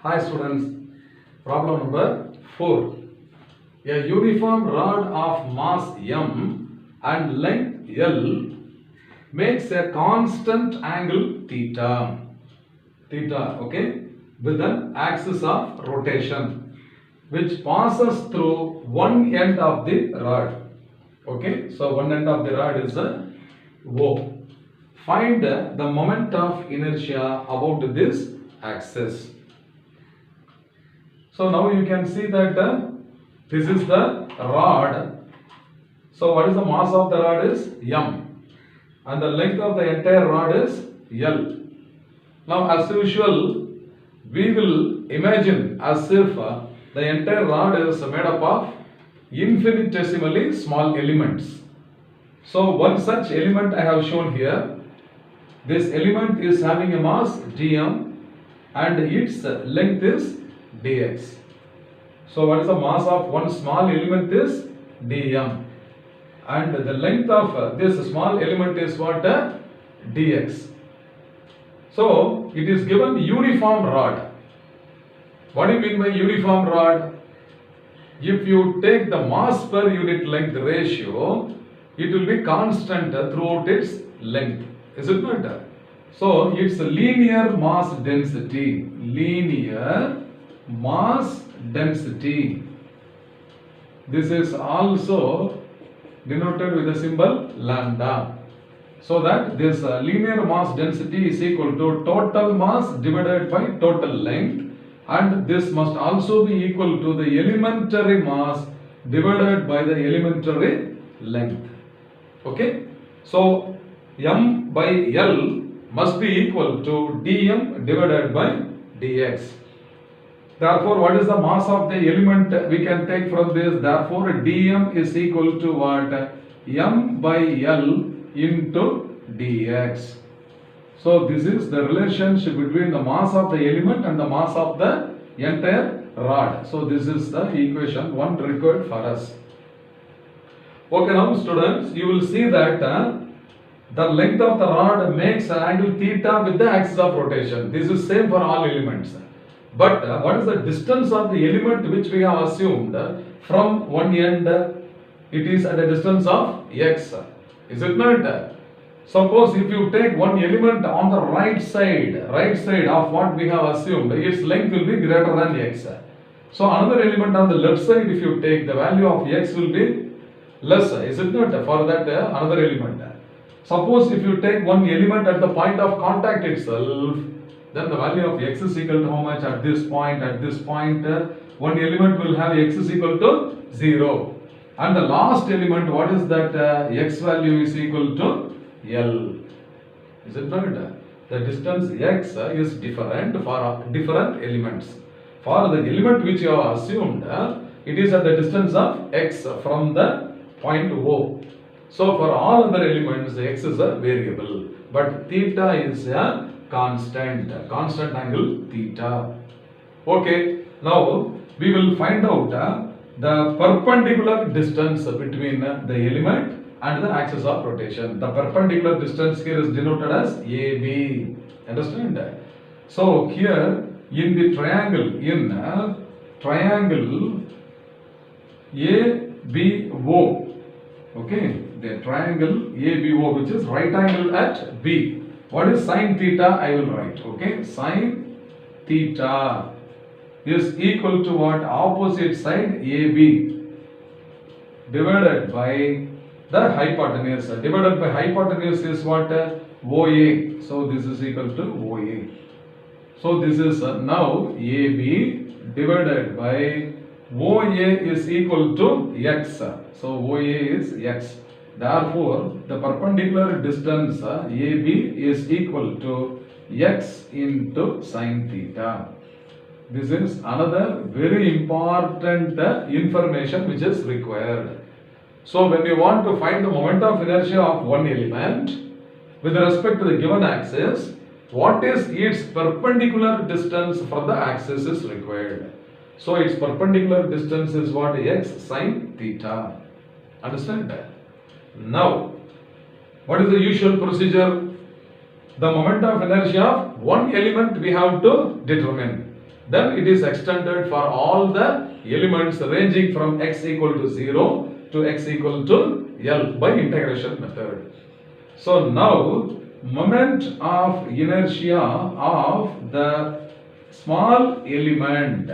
Hi students, problem number 4. A uniform rod of mass M and length L makes a constant angle theta, okay, with an axis of rotation which passes through one end of the rod. Okay, so one end of the rod is a O. Find the moment of inertia about this axis. So now you can see that this is the rod. So what is the mass of the rod is M and the length of the entire rod is L. Now as usual we will imagine as if the entire rod is made up of infinitesimally small elements. So one such element I have shown here. This element is having a mass dm and its length is dx. So what is the mass of one small element is dm and the length of this small element is what? Dx. So it is given uniform rod. What do you mean by uniform rod? If you take the mass per unit length ratio, it will be constant throughout its length. Is it not? So it's linear mass density. Linear mass density. This is also denoted with the symbol lambda. So that this linear mass density is equal to total mass divided by total length, and this must also be equal to the elementary mass divided by the elementary length. Okay. So M by L must be equal to dm divided by dx. Therefore, what is the mass of the element we can take from this? Therefore, dm is equal to what? M by L into dx. So, this is the relationship between the mass of the element and the mass of the entire rod. So, this is the equation 1 required for us. Okay, now students, you will see that the length of the rod makes an angle theta with the axis of rotation. This is same for all elements. But what is the distance of the element which we have assumed from one end? It is at a distance of x. Is it not? Suppose if you take one element on the right side of what we have assumed, its length will be greater than x. So another element on the left side, if you take, the value of x will be lesser. Is it not? For that another element. Suppose if you take one element at the point of contact itself, then the value of x is equal to how much? At this point, one element will have x is equal to 0. And the last element, what is that? X value is equal to L. Is it not? The distance x is different for different elements. For the element which you have assumed, it is at the distance of x from the point O. So for all other elements, x is a variable, but theta is a constant angle theta. Okay, now we will find out the perpendicular distance between the element and the axis of rotation. The perpendicular distance here is denoted as AB. Understand? So here in the triangle, ABO, okay, the triangle ABO, which is right angle at B. What is sine theta? I will write. Okay, sine theta is equal to what? Opposite side AB divided by the hypotenuse. Divided by hypotenuse is what? OA. So this is equal to OA. So this is now AB divided by OA is equal to x. So OA is x. Therefore, the perpendicular distance AB is equal to x into sine theta. This is another very important information which is required. So when you want to find the moment of inertia of one element with respect to the given axis, what is its perpendicular distance from the axis is required. So its perpendicular distance is what? X sine theta. Understand that? Now, what is the usual procedure? The moment of inertia of one element we have to determine. then it is extended for all the elements ranging from x equal to 0 to x equal to L by integration method. So now moment of inertia of the small element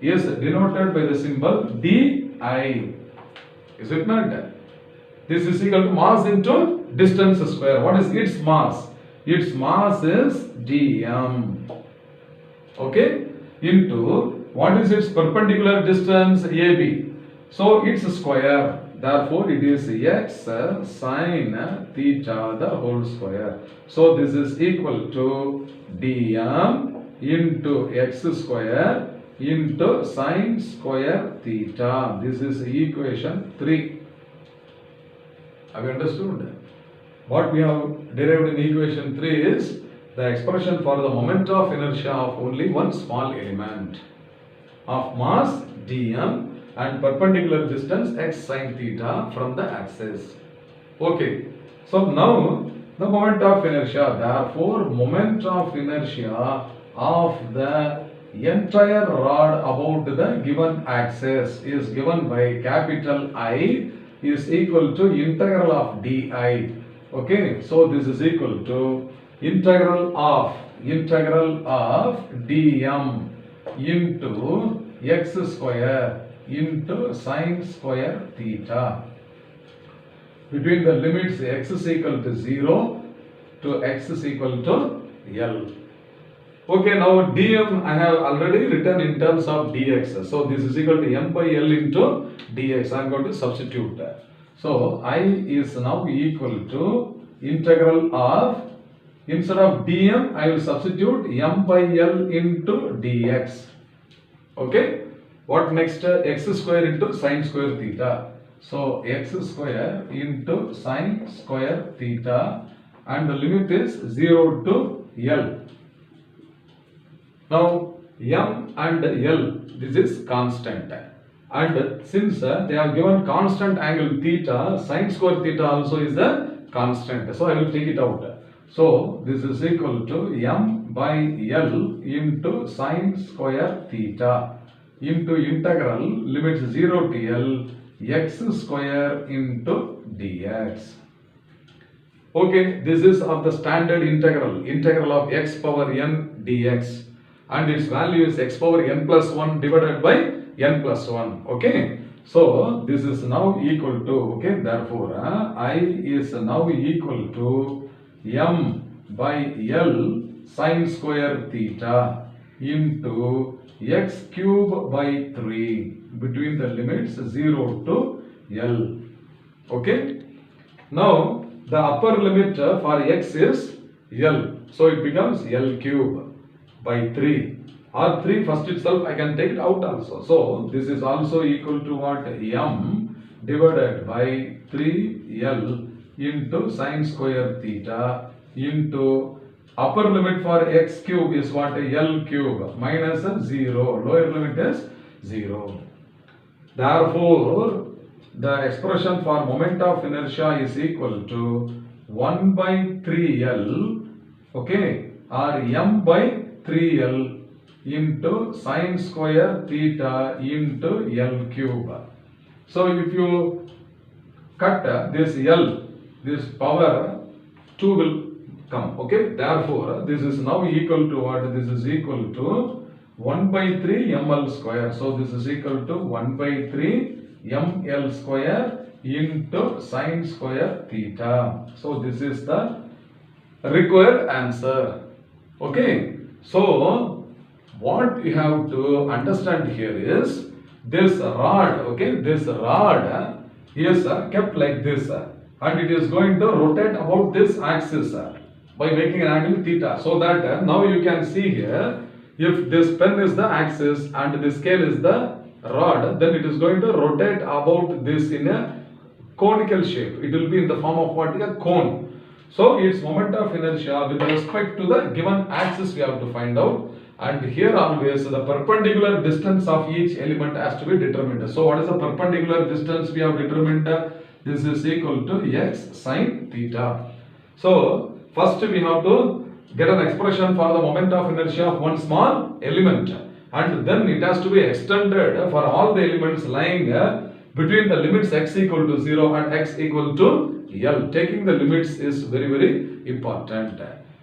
is denoted by the symbol di. Is it not? This is equal to mass into distance square. What is its mass? Its mass is dm. Okay? Into what is its perpendicular distance? AB. So its square. Therefore, it is x sine theta the whole square. So this is equal to dm into x square into sine square theta. This is equation 3. Have you understood? What we have derived in equation 3 is the expression for the moment of inertia of only one small element of mass dm and perpendicular distance x sine theta from the axis. Okay. So now the moment of inertia. Therefore, moment of inertia of the entire rod about the given axis is given by capital I is equal to integral of di. Okay, so this is equal to integral of dm into x square into sine square theta between the limits x is equal to 0 to x is equal to L. Okay, now dm I have already written in terms of dx. So this is equal to m by L into dx. I am going to substitute that. So I is now equal to integral of, instead of dm I will substitute m by L into dx. Okay. What next? X square into sine square theta. So x square into sine square theta and the limit is 0 to L. Now m and L, this is constant, and since they have given constant angle theta, sine square theta also is a constant, so I will take it out. So this is equal to m by L into sine square theta into integral limits 0 to L x square into dx. Okay, this is of the standard integral of x power n dx, and its value is x power n plus 1 divided by n plus 1. Okay, so this is now equal to, okay, therefore I is now equal to m by L sine square theta into x cube by 3 between the limits 0 to L. Okay, now the upper limit for x is L, so it becomes L cube by 3 or 3 first itself I can take it out also. So this is also equal to what? M divided by 3L into sine square theta into upper limit for x cube is what? L cube minus 0, lower limit is 0. Therefore, the expression for moment of inertia is equal to 1 by 3L, okay, or m by 3L into sine square theta into L cube. So if you cut this L, this power 2 will come. Okay, therefore this is now equal to what? This is equal to 1 by 3 ml square. So this is equal to 1 by 3 ml square into sine square theta. So this is the required answer. Okay, so what you have to understand here is this rod, okay, this rod is kept like this and it is going to rotate about this axis by making an angle theta, so that now you can see here, if this pen is the axis and this scale is the rod, then it is going to rotate about this in a conical shape. It will be in the form of what? A cone. So its moment of inertia with respect to the given axis we have to find out, and here always the perpendicular distance of each element has to be determined. So what is the perpendicular distance we have determined? This is equal to x sine theta. So first we have to get an expression for the moment of inertia of one small element, and then it has to be extended for all the elements lying between the limits x equal to 0 and x equal to L. Taking the limits is very, very important.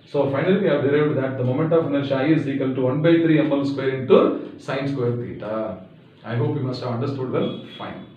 So finally we have derived that the moment of inertia I is equal to 1 by 3 ml square into sine square theta. I hope you must have understood well. Fine.